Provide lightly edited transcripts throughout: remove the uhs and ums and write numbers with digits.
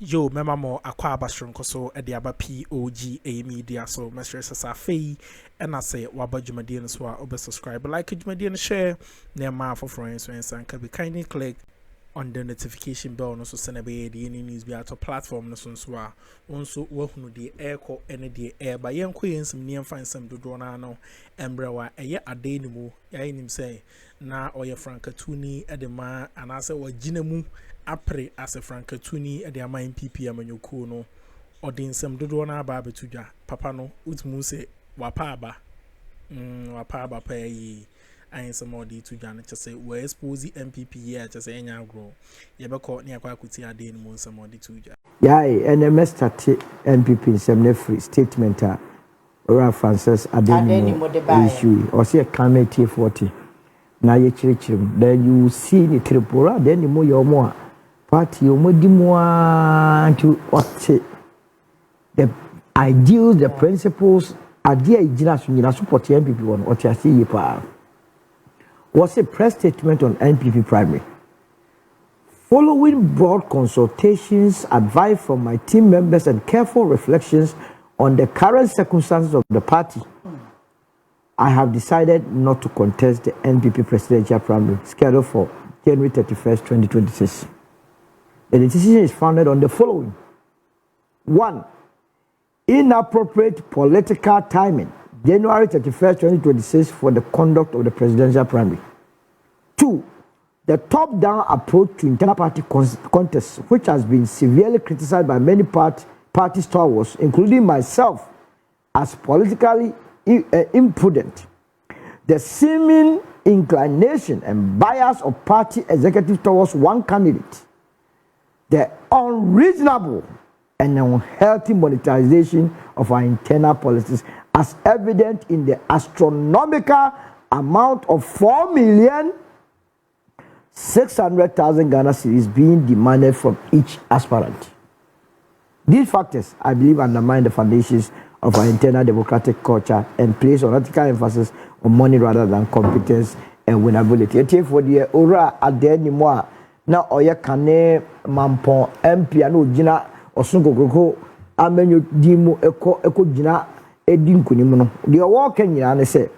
Yo, mema mo akwa abashronko so ediaba POG Media so mesre sasa fei and I say waba jumadi no so obe subscribe like jumadi and share na ma for friends and can be kindly click on the notification bell no so send be the any news be out platform no so a onso wo hunu de airco ene de air ba yen ko yen sim ne find some do na no embrewa eye Addai Nimo ya nim say na oye frankatuni edema anase wa ginamu apre as a frankatuni at the NPP amanyoko no odin sem dodo na aba betudwa papa no utmu se wapa aba pa yi ayin some odi tudwa no say we expose NPP here to say Angṛ ye be ko ne akwa akuti Addai Nimo some odi tudwa yai NMS start NPP sem ne free statement ora Francis Addai Nimo issue or say committee 40 na ye chirichirim then you see the tripura then the more your more party omodimwa to what the ideals the principles idea ijina support NPP one what you see pa was a press statement on NPP primary following broad consultations, advice from my team members and careful reflections on the current circumstances of the party. I have decided not to contest the NPP presidential primary scheduled for January 31st, 2026. The decision is founded on the following. 1. Inappropriate political timing, January 31st, 2026 for the conduct of the presidential primary. 2. The top-down approach to internal party contests, which has been severely criticized by many party stalwarts, including myself, as politically imprudent. The seeming inclination and bias of party executives towards one candidate. The unreasonable and unhealthy monetization of our internal policies, as evident in the astronomical amount of 4,600,000 Ghana cedis being demanded from each aspirant. These factors, I believe, undermine the foundations of our internal democratic culture and place unethical emphasis on money rather than competence and winnability. For the ora Addai Nimo na oye kane mampon MP ano gina osungogoko amenyo dimu eko gina edi nkunimu no de owo kanyina ne se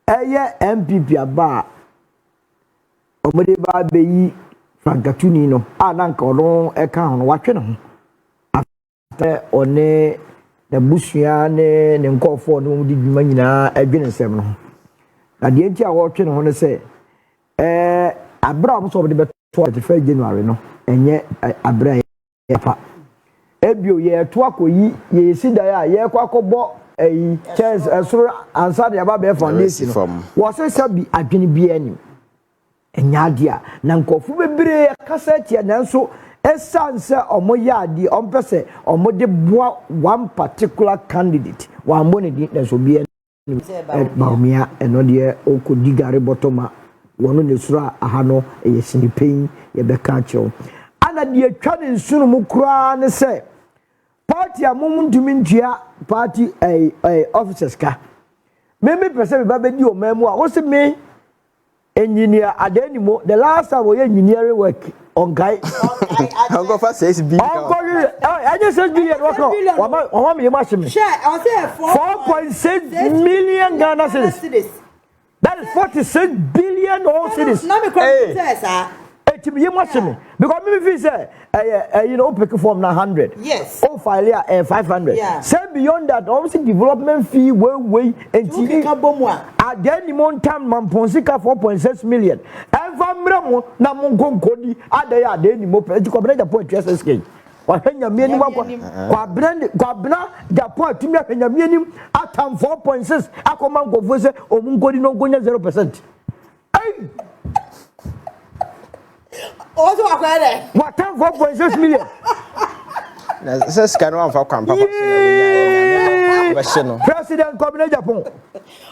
eye MPP aba omode ba beyi frankatuni no ananka ono eka hono watwe ne ho after one na busua ne nkofo no di dwuma nyina adwene nsem no na de enti a wo twe ne ho ne se abra mo so de 21 January no enye abra pa ebio ye to akoyi ye sida ya ye kwa kobo chance esoro ansa de aba be foundation wo se sabi adwene bi anim enya dia na nkofu bebre kasa tia nanso essence omoyadi ompese omode boa one particular candidate wa mbone di na so bi Bawumia eno de okodigare botoma wono ne sura ahano yesinipen ye beka chew ana de atwa ne nsunu mu kura ne se party amumundumi ntua party officers ka me person be ba di o mamu a wo se me engineer Addai Nimo the last time we engineering work on guy Angṛ for 6 billion I just said billion what me machine share I say 4.6 million Ghana cedis. That is 46 billion all cities. No me question sir. To be machine because me feel say you know pick from 100. Yes. Oh file 500. Yeah. Say beyond that obviously development fee way and TV Addai Nimo time mamponsika 4.6 million. Eva mremo na mongonkodi Addai Nimo pe ko brenda point SSK. Wahenya mieni kwa brand Japan tumi ahenya mieni atam 4.6 akoma ngofo se omunkodi no gonya 0%. Hey! Also akwere. What time 4.6 million? na se scan one for kwampa President Komine Japan.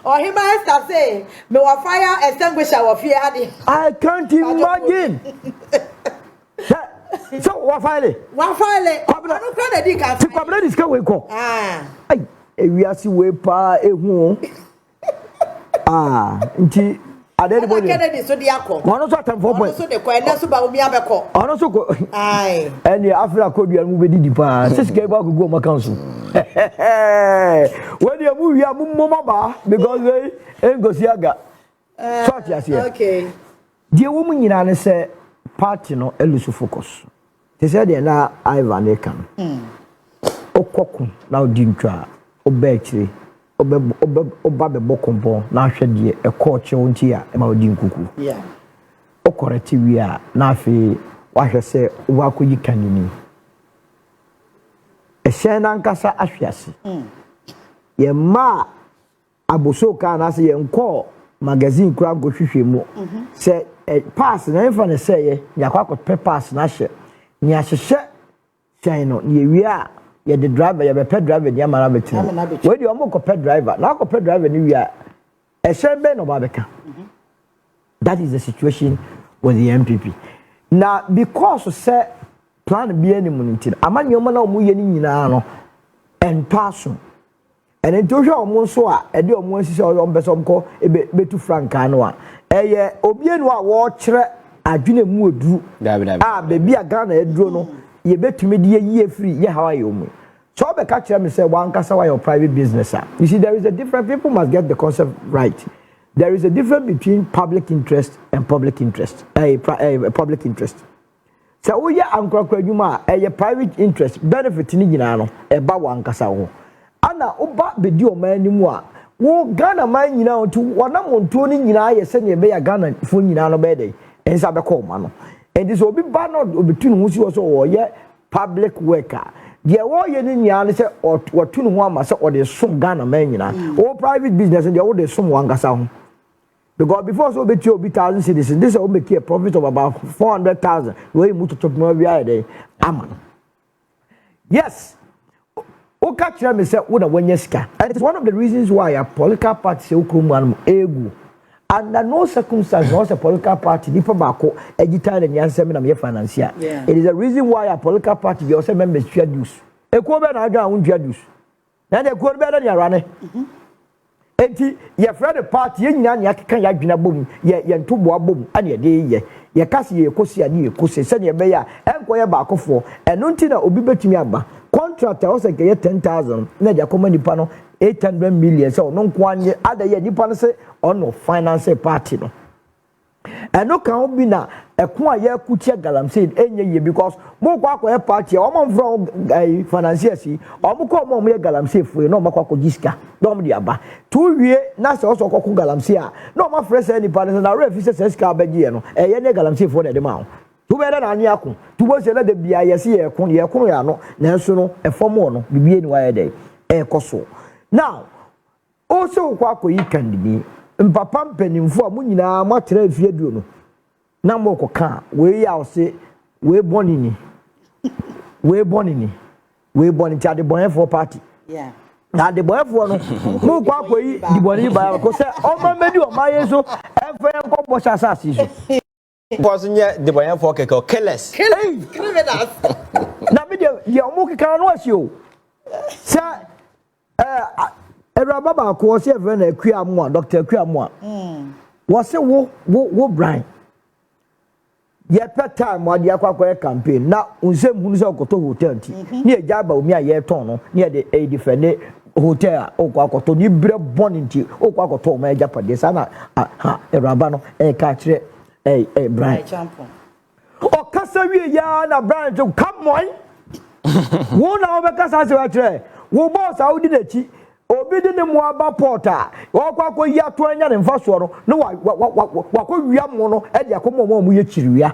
Oh he might say me wa fire extinguisher wa fear ade. I can't imagine. So what file? Kwabena no credit di ka. Kwabena diska we ko. Ai, we asi we pa ehu. Nti Anybody Kennedy so the akọ. One so time for point. So the ko ena so Bawumia be ko. Ono so ko. Aye. Any Africa ko bia mu be di pa. Sisi ke ba go ma council. When you move ya mu ba because we go siaga. So ti ase. Okay. Die wo mu nyina ne se party no elusu focus. Te se de na Ivan e kan. Okoku na odi ntwa. Oba akire. Oba be bokombo na ahwe de e coach wonti a e ma odi nkuku. Yeah. Okoreti wi a na afi wahwe se wa koyi kanini. E hye na nkasa ahwease. Ye ma aboso ka na se ye nko magazine kura go hwehwe mu. Se pass na enfa ne se ye yakwa pass na hye. Ni ahyehye hye no ye wi a ye the driver ye be pet driver ni amara betin we di omo ko pet driver na ko pet driver ni wi a e shebe no ba beka. That is the situation with the NPP now because say plan bi ani mu ntin amanyo mo na omo ye ni nyina no en paso and ento hwe omo so a e de omo asisi o besom ko e betu franka no a eye obienu a wo kire adwene mu oduru bebi a Ghana eduro no ye betumi de ye free ye how you mu so be catch me say one kasa why your private business. You see there is a difference, people must get the concept right. There is a difference between public interest and public interest. Public interest. So we are Angr a private interest benefit ni nyina no e ba wan kasa ho ana oba bedi o man ni mu a wo Ghana man nyina o tu wana monto ni nyina ye se ne be ya Ghana fo nyina no be dey ensa be ko ma no and this obi ba no obetun hu si so wo ye public worker. Dia wo ye ni nya ne se watu no ho ama se o de som Ghana man nyina o private business dia wo de som wan kasa ho because before so bet you 1,000 citizens this will make a profit of about 400,000 we move to top no bia dey aman yes o ka kire me se wo na wanya sika and it's one of the reasons why a political party se okromu anum egu under no circumstance no a political party di pa bako agita na nyanse me na me financial it is a reason why a political party be also members share dues ekuo be na adwa won share dues na de ekuo be na ya rane enti ye friend party ye nyina nya keka ya dwena bom ye ntobo abom ane de ye kase ye kosi ane ye kosi se ne be ya enko ye ba Akuffo eno nti na obi betumi aba contract o se ke ye 10,000 na de akoma nipa no 800 million so no nko anye Addai ye nipa no se ono finance party no eno kan obi na eko a ye kutia galamsey enye ye because mo kwa kwa party o mo from financiers o mo ko mo ye galamsey fu no mo kwa jiska no mo di aba tu wie na se o so ko galamsey a no mo fresh any party na ref se ska abagie no ye ne galamsey fu na de ma tu be na ani akon tu bo se na de bia ye se ye kon ya no na so no e form no bibie ni wa ye de e koso now o se kwa ko yi kandidi mpapa mpanimfo a munyina matere afie duo no na moko ka we ya o se we bonini cha de bonfo party na de bonfo no mo kwa koyi di bonini ba ko se o ma medi o ma yeso enfe enko bo sasa asiso because nye de bonfo keke killers criminals na me de ye o mo kika no asio se Eraba ba ko se evre na Akuamo a Dr. Akuamo wo se wo Brian ye pet time wa dia kwa campaign na unsem hunu se okoto hotel nti ni eja Bawumia ye ton no ni e de defend hotel okwa akoto ni bre boni nti okwa akoto ma eja pade sa na Eraba no ka kire Brian champion o kasa wie ya na Brian to come on wo na o be kasa se wa kire wo boss audi na chi obi de ne mo aba porta okwa ko ya to anya ne mfaso no no wa ko wia mo no e de akomo mo ye chiriwia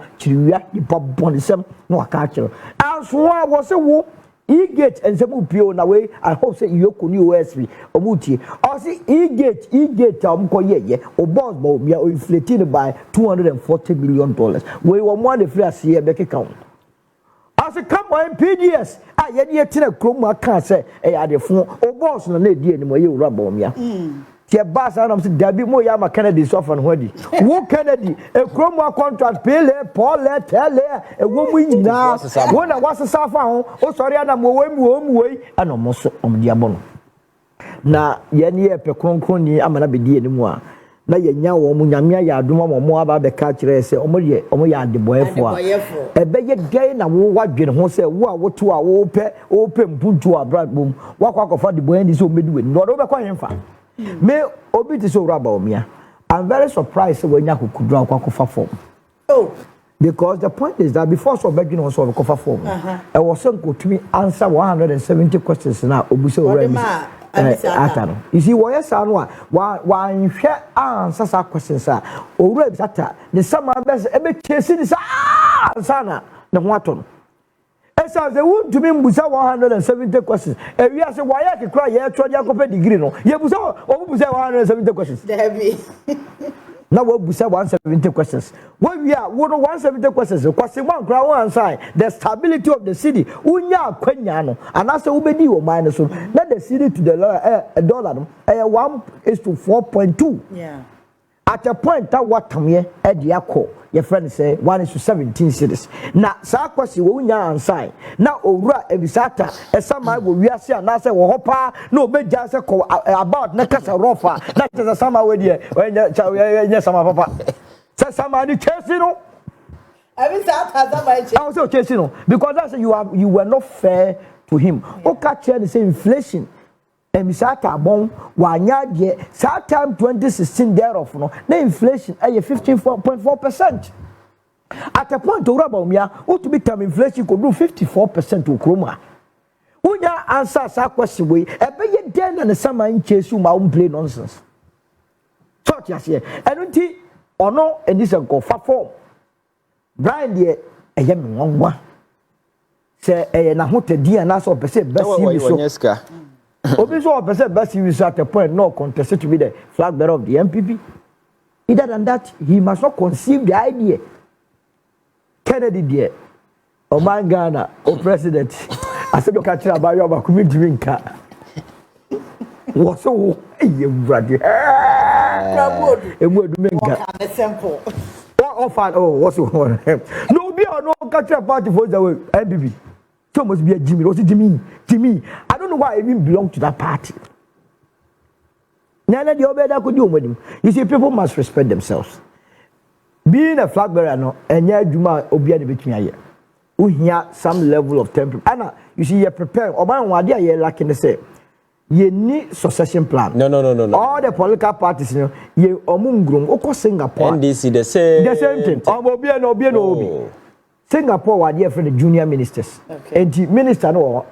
ipa bonisem no aka kire anso a wo se wo e-gate and some pio na way I hope say you kuni OSP omutie o se e-gate ko ye o boss Bawumia o inflated by $240 million we wo mo de free ase be keka as a come on PDS ye tina Akroma kan say adefo o boss no na di animo ye wura Bawumia tie bass na say dabi mo ya ma Kennedy so fan hodi wo Kennedy Akroma contract pele Paul tele wo mu nyina wo na wasesa fa ho o sori ana mo we ana mo so om di abono na ye ne ye pe kronkron ni amana be di animo a na yenya wo mu nyame ya adoma mo aba be ka kire se omo ya adeboyefo a ebe ye gay na wo wadwene ho se wo a woto a wo pe mpuntu abra bom wakwa akofa deboye ndi se o mediwe no do be kwa hemfa me obi ti so Bawumia. I'm very surprised when you could draw a form. Oh, because the point is that before so begging was of a form, I was so good to me answer 170 questions now. You see, why yes, one share answers our questions are already that the summer best ever chasing is Sana, the Waton. As they would to me, 170 questions. And we ask why I can cry, yeah, try to degree. No, yeah, 170 questions. Now we say 170 questions. When we are 170 questions, question one ground side, the stability of the city. Unya kwenyano, and as ubedi o minus so. Let the city to the dollar 1:4.2. Yeah. At a point that what come here at the Akko, your friend say 1:17 cities. Now, Sarkozy will answer. Now, over Ebisata, as some we are saying, I say, Hopa, no, but just about Nakasa Rofa, that is a summer with you when yes, papa. Say somebody chasing. I was chasing because that's you were not fair to him. Okay, the same inflation. And Misata bon wanya de that time 2016 thereof no the inflation 15.4%. At a point to Bawumia, what to become inflation could do 54% to Akroma. Unya answer that question way e be ye den na sama nche su ma play nonsense. Talk ya here. Enunti ono enisa go fa form. Brian de eye me nwanwa. Se na hotedi na so pese best so. Obviously, best he was at a point no contested to be the flag bearer of the NPP. Either than that, he must not conceive the idea. Kennedy, dear, oh my Ghana, oh president, I said, look at you about your community drinker. What's so you brother? It would make a simple. Oh, what's one? No, be or no catch a party for the NPP. So must be a Jimmy. What's Jimmy? I don't know why I even belong to that party. Nana the obeda could do with him. You see, people must respect themselves. Being a flag bearer, no, and yeah, Juma obia the between here. We hear some level of temperament. Anna, you see, you're preparing. Oban wadia you're lacking to say. You need succession plan. No. All the political parties, you know, you omungrum, oko Singapore. NDC the same thing. Obi. Singapore were there for the junior ministers. Okay. And the minister no,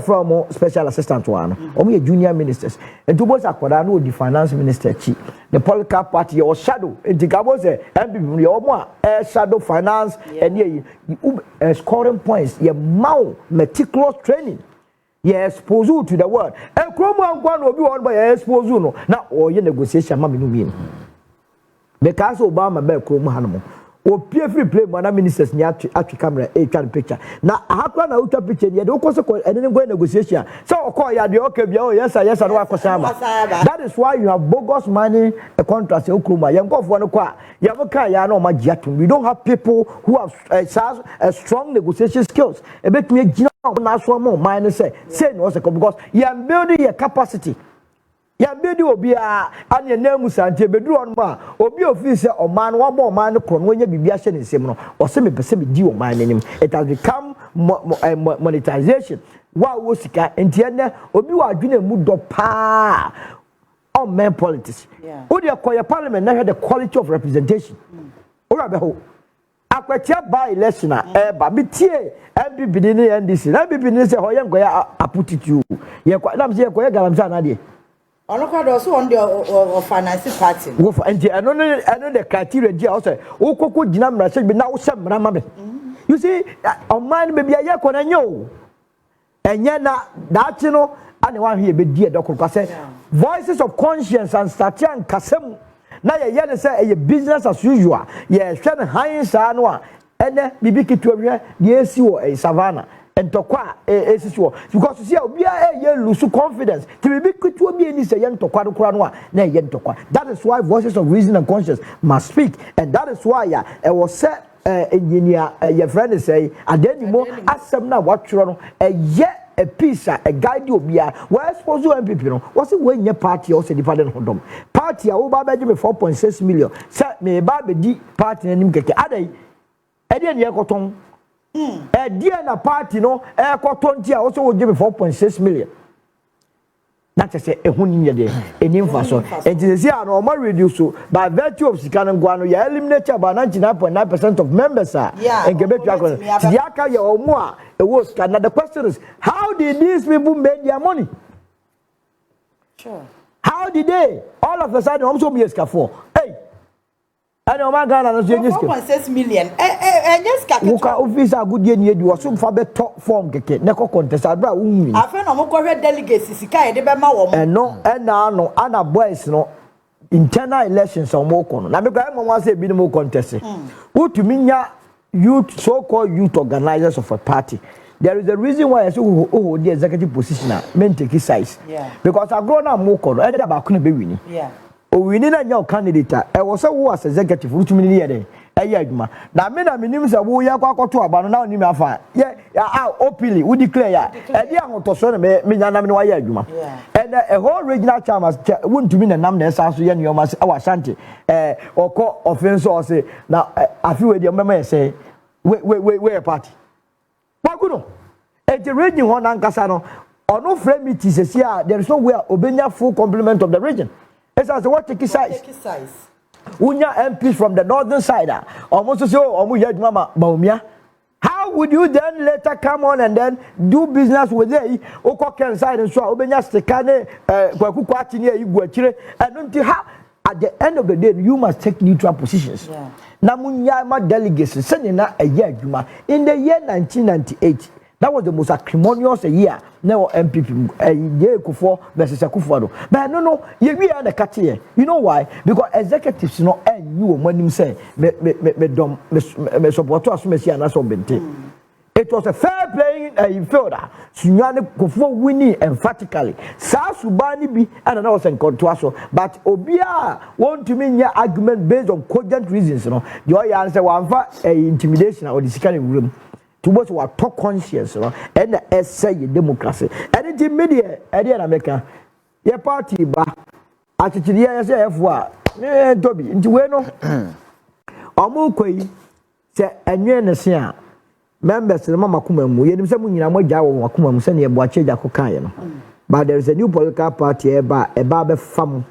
from special assistant one. Only junior ministers. And to both Akwada the finance minister chi. The political party or shadow. And the Gabo say, MPP your shadow finance and you scoring points. You meticulous training. You expose you to the world. And Akroma will be one by expose you no. Now or your negotiation mami no mean. Because Obama be Akroma hanamo. O PF play mana ministers ni atu camera e twa picture na ahakwa na utwa picture ni de okoso ene go negotiation so okọ ya de okay bia o yes no akosa ba. That is why you have bogus money a contract Akroma yankofo no kwa ya boka ya na o magiatum. We don't have people who have strong negotiation skills e betumi gina na so mo mind say no say because you are building your capacity. Ya bedi obi a ane namu sante beduru on ma obi office o man wa bo man kro no nya bibia hye ne nsem no o se me pese me di o man nim. It has become monetization wa wo sika entiene obi wa adwene mu do pa on men politics. Wo de koye parliament na the quality of representation ora be ho akwatia by election ba bitie MPP ni NDC na MPP ni se ho ye ngoya aputitu ye kwa na se ye koye galamsa na de also on the finance party. And I know the criteria there also. Okoko gina mrase be na wo se mrama be. You see, on man be bia ye kona nyo. Enye na that you know and one here be die dokko say voices of conscience and statian kasem na ye ne say a business as usual. Ye hwe ne han sa no a ene bibi kitu ahwe ye si wo savannah. And tokwa because you see obi a lose confidence to be quick to be any say yen tokwa no kura no a na yen tokwa. That is why voices of reason and conscience must speak, and that is why it was set engineer your friend say Nimo asem na what no ye a piece a guide you be where suppose you NPP no was it when your party also dependent on party a wo ba be 4.6 million say me ba be di party nim keke Addai e dey na ekoton e dey na party no e ekoton ti a also wo give me 4.6 million. That is a hunin day, a new fashion. And you see, I know more reduce by virtue of Sikan Guano, you eliminate about 99.9% of members. Yeah, and Quebec, Yaka, or more. It was the question is, how did these people make their money? Sure. How did they? All of a sudden, also be a scaffold. Hey, I know my God, and 4.6 million. Yes, Wuka officer good year you was some for top form keke neko contest abra wumi afa no mo ko delegates sika e de be ma wo mo and no ana boys no internal elections on mo kono na me kwa mo wan say bi no contest who to minya youth so called youth organizers of a party. There is a reason why I say the executive position men take size because I grown up mo kono e de ba kono be wini we need a new candidate. I was a was executive which mean here. Ayagma. Na me na minim se wo ya kwakwato aba no na oni me afa. Openly we declare ya. E dia hotoso na me nya na me wa ya adwuma. And a whole regional chairman won to me na nam na esa so ye ne yoma awa shanti. Oko offense or say na afi we dia mema say we a party. Waguno. E the region ho na nkasa no. Ono frame meeting say there is no way obenya full complement of the region. As what take size. Unya MPs from the northern side. Almost so Bawumia. How would you then later come on and then do business with the Okoken side and so Obenya Stekane Kwakukwatini Iguachire and until how at the end of the day you must take neutral positions. Namunya ma delegates sending a year in the year 1998. That was the most acrimonious year. Now NPP, Akuffo versus Akuffo. But no, we are the cat here. You know why? Because executives no you when him say me support us me see na so bente. It was a fair playing fielder. Sunyane Akuffo winning emphatically. Sa subani bi and that was in controversial. But Obia want to mean your argument based on cogent reasons. You know, your answer one for intimidation or the second room. Towards our top conscience, and the essay democracy. And the media, in America, your party, but at the year, Toby, into Weno, Omukwe, say, and you and members of the Mama Kumamu, you have some Yawa Kumam, send your watch Jacokayan. But there is a new political party about a barber farm.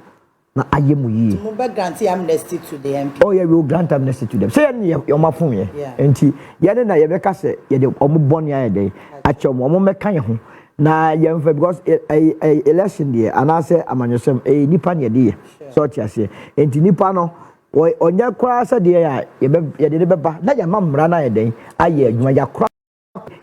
Ayemu grant amnesty to the MP. Oh, yeah, we will grant amnesty to them. Say, your mafun, and Yana Yabeka say, you the Omubonia day at your Momo na because a election there, and I say, I'm on yourself a Nipania dear. So I say, and Nipano, or on your class a dear, you did not your mum ran a day. I hear you cry.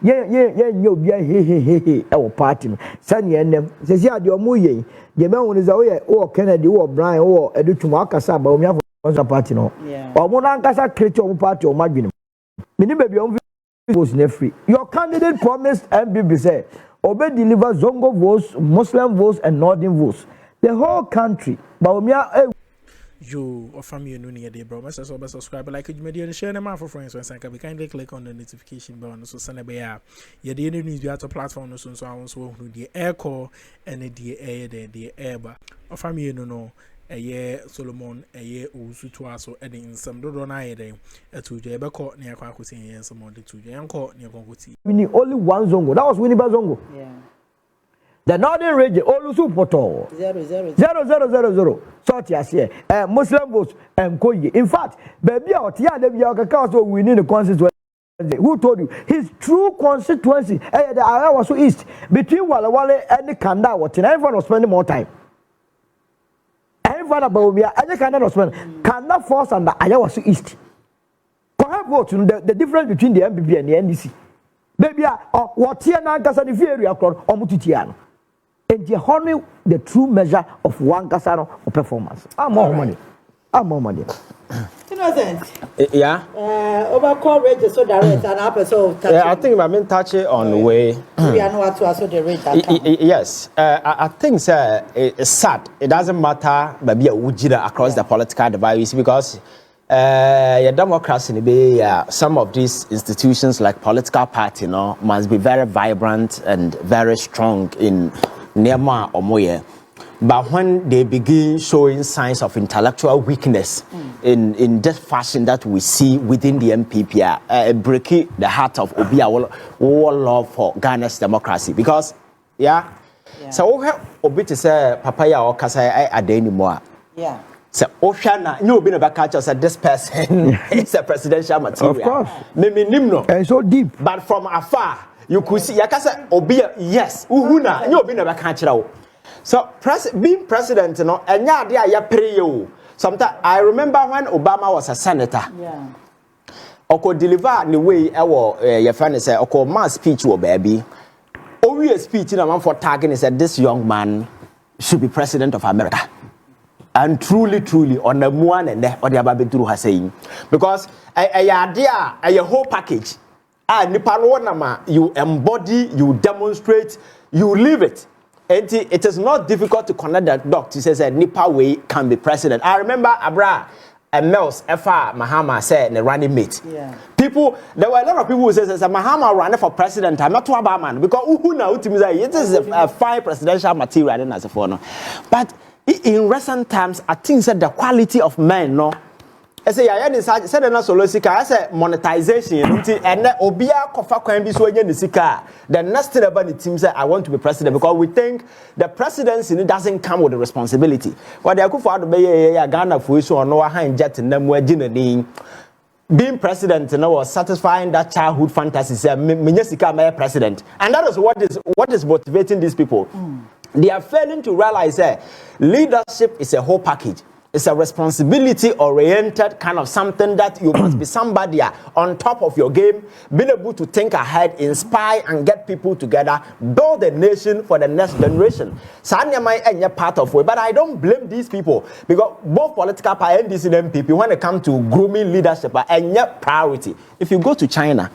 You be a our party. Sunny and them says, yeah, your muye. The man is away, or Kennedy, or Brian, or Edutumaka, Bawumia for a party, no. Or Monancasa creature party or Magin. Many baby was free. Your candidate promised NPP say, obey deliver Zongo votes, Muslim votes, and Northern votes. The whole country, Bawumia. You or family no near day, bro. Must also subscribe, like it, media, and share them out for friends. When can be kindly click on the notification bell. So send a bear. Yeah, the news you have to platform. So I also the air call and the air bar. Or family no. A year Solomon, a year Usu to us, or adding some dodo night day. A 2 day caught near Kwakusi and some more the 2 day caught near Kwakusi. We need only one zongo. That was Winnie Bazongo. Yeah. The northern region, Olusu Poto 000. Sorry, I say, Muslim votes and Koyi. In fact, baby, out here, we need a constituency. Who told you his true constituency? The Ayawasu East between Walawale and the Kanda. What everyone was spending more time. Everyone about Bawumia, and the Kanda was spending Kanda Force and the Ayawasu East. Perhaps what the difference between the NPP and the NDC. Baby, what here now? Because the fear or Mututiano. And you honor the true measure of one casano of performance. More money. More money. Yeah. Overcall rate so direct and episode. I think I mean touch it on the way. We are not to also the rate. Yes. I think it's sad. It doesn't matter maybe a Ujida across the political divide because Your democracy, some of these institutions like political party, must be very vibrant and very strong in Nimo or Moye. But when they begin showing signs of intellectual weakness in this fashion that we see within the NPP, breaking the heart of Obia all love for Ghana's democracy. Because, so we have Obi to say, Papaya or Kasai Addai Nimo. Yeah. So, Oshana, you been about catch us that this person is a presidential material. Of course. Maybe Nimno. And so deep. But from afar, you could see, Yakasa Obia, yes, Uhuna, you been about catch out. So, being president, and ya pray you. Sometimes I remember when Obama was a senator. Yeah. Oko deliver the way your friend say, Oko mass speech or baby. Only speech in a man for tagging is that this young man should be president of America. And truly, on the one and the other Babituru has saying. Because a whole package. You embody, you demonstrate, you live it. And it is not difficult to connect that dot to say that Nipa way can be president. I remember Abra and Mels F.R. Mahama said the running mate. Yeah. There were a lot of people who said Mahama ran for president. I'm not about man because it is a fine presidential material as a foreigner. But in recent times, I think that the quality of men, I say, I said, I said, monetization, and Obia Kofa can be so again the Sika. The next thing about the team said, I want to be president because we think the presidency doesn't come with the responsibility. But the Akuffo Addo be Ghana for issue or no hand jet in them where being president was satisfying that childhood fantasy. Say, Minyesika may president, and that is what is motivating these people. They are failing to realize that leadership is a whole package. It's a responsibility-oriented kind of something that you must be somebody on top of your game, being able to think ahead, inspire and get people together, build a nation for the next generation. So I'm part of it, but I don't blame these people because both political parties, NDC and NPP, when it comes to grooming leadership, and yet priority. If you go to China,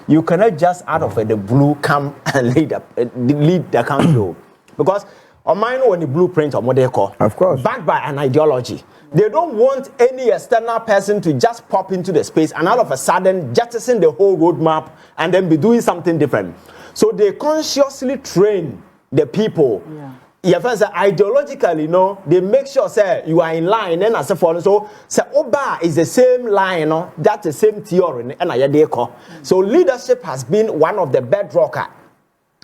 you cannot just out of the blue come and lead the country because. Or mine on the blueprint of what they call, of course, backed by an ideology. They don't want any external person to just pop into the space and all of a sudden jettison the whole roadmap and then be doing something different. So they consciously train the people. Yeah, ideologically, they make sure say you are in line and as a follow. So Oba is the same line, that's the same theory, and I call. So leadership has been one of the bedrock.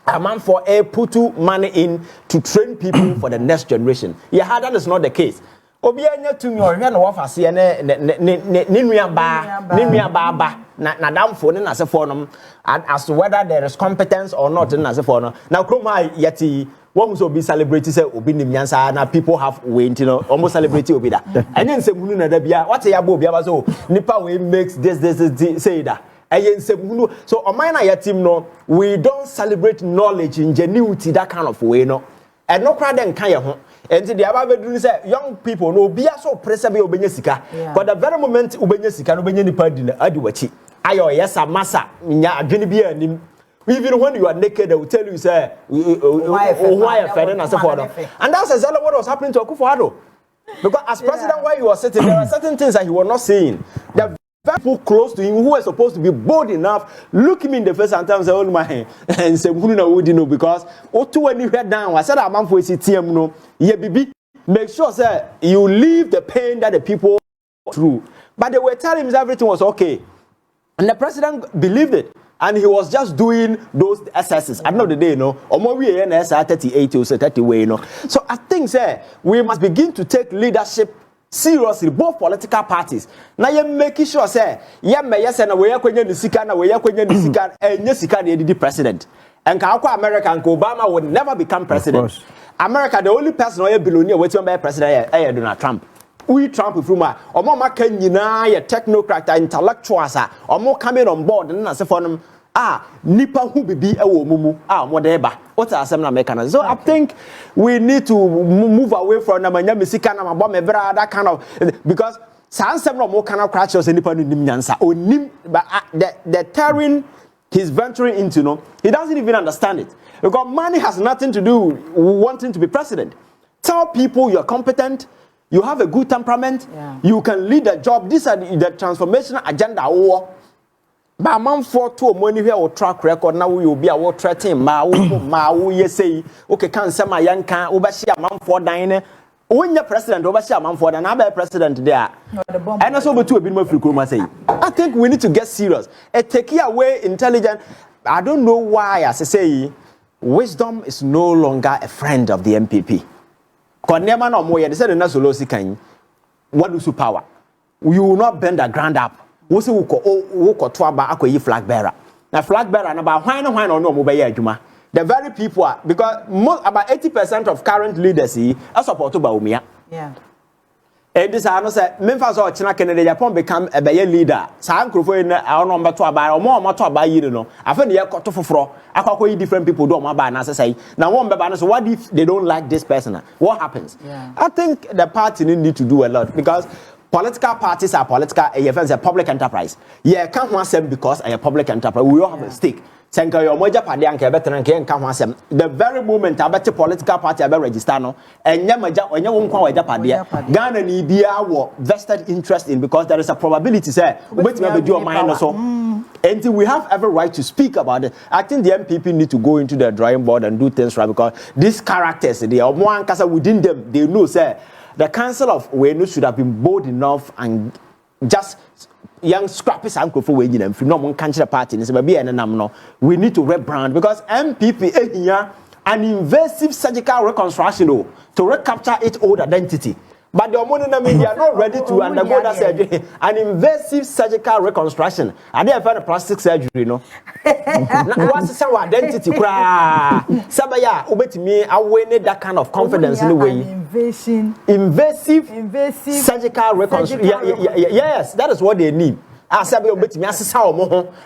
A man for put money in to train people for the next generation. Yeah, that is not the case. Obianya to your hand of us here, Ninria Baba, Nadam for as a forum, as to whether there is competence or not in as a forum. Now, Akroma Yeti, one will be celebrated, Obinim Yansa, now people have went, almost celebrated Obida. And then say, what's a Yabo so Nipa way makes this, say that. So on my team, we don't celebrate knowledge, ingenuity, that kind of way, and no crowd and kind of. And the other say young people no be so pressure be obenyesika. But the very moment obenyesika no benye nipa di na adiwachi. Ayo yes massa nya adwene bi anim. Even when you are naked, they will tell you say why and that's exactly what was happening to Akuffo Addo. Because as president, while you were sitting, there were certain things that he was not saying. The people close to him who were supposed to be bold enough look him in the face and tell him say, "Oh my," and say, "Who know?" Because when you head down, I said, "I'm for CTM, no, yeah, baby." Make sure say you leave the pain that the people through. But they were telling him everything was okay, and the president believed it. And he was just doing those SSs. At the end of the day, or more we are 38 or 30 way, So I think, we must begin to take leadership seriously, both political parties. Now you making sure, yes, and we are going to seek and we are going to seek and yes, the president. And America and Obama would never become president. America, the only person who is billionaire waiting to be president is Donald Trump. We Trump from or more can you technocrat, intellectuals, or more coming on board and as for them. Nipa who be a mumu, whatever. What's our seminar mechanism? So I think we need to move away from the that kind of because some more kind of crashes in Nipa Nimyansa or Nim, but the terrain he's venturing into, he doesn't even understand it because money has nothing to do with wanting to be president. Tell people you're competent. you have a good temperament, you can lead a job. These are the transformational agenda. But man for two money here or track record now we will be our threatening ma you say okay can say my young can oversee a man for dine when your president oversee a man for another president there and also be to a bit more free say I think we need to get serious and take away intelligence. I don't know why as I say wisdom is no longer a friend of the NPP. Because never no more they said na solo sikan what do power you will not bend the ground up. We say we ko to aba akoyi flag bearer. Now flag bearer na ba hwan no no mo be adwuma. The very people are because about 80% of current leaders are support Bawumia. Yeah. And this I know say memphas or China Kennedy Japan become a leader. Sa Akuffo na ono mba to aba o mo to aba yire no. Afa ne yakoto foforo akwakoyi different people do mo aba na say. Now one be so what if they don't like this person? What happens? Yeah. I think the party need to do a lot because political parties are political, a public enterprise. Yeah, can't want them because a public enterprise. We all have a stake. The very moment I bet the political party I register no, and Ghana need be our vested interest in because there is a probability say we do a mind so. Until we have every right to speak about it. I think the NPP need to go into the drawing board and do things right because these characters they are one casa within them they know say. The Council of Wenu should have been bold enough and just young scrappy Akuffo for waging them. If no one can the party, we need to rebrand because NPP here an invasive surgical reconstruction to recapture its old identity. But the money they are not ready to undergo that surgery. An invasive surgical reconstruction. And they have had a plastic surgery, no? What's our identity? Sabaya, obey me, I win that kind of confidence in the way. Invasive surgical reconstruction. Yes, that is what they need. I said, obey me, I said,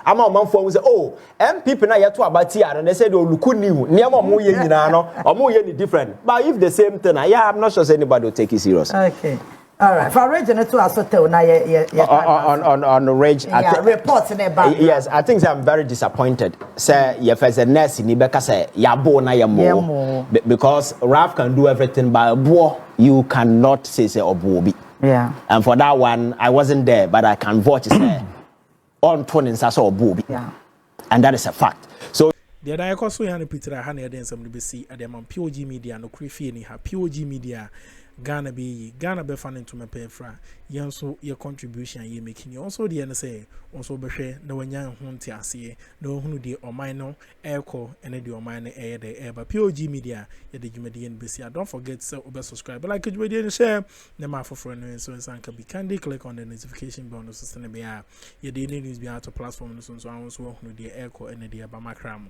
I'm a man for oh, NPP na yet to about here, and they said, oh, look, Nimo, near more or more different. But if the same thing, I'm not sure anybody will take it serious. Okay. All right. For region to us on the rage. Reports in about yes, I think I'm very disappointed. Say if as a nurse in Ibeka say yabo na yamo because Ralph can do everything by boy you cannot say obobi. Yeah. And for that one I wasn't there but I can vouch say on Tony Sasso obobi. Yeah. And that is a fact. So the Addai also yana Peter Hane den some be see at them on POG Media no crefi ni ha POG Media Ghana be fan into my pay fra yanso your contribution you making you also the NSA also be share no wanya hunti ase no hunu de omino echo and the omino air the air but POG Media ya the Jumadian BC. Don't forget to subscribe like Jumadian share the ma for friend so and can be kindly click on the notification bell no sustain be ya the news be out to platform so also hunu de echo and the abamakram.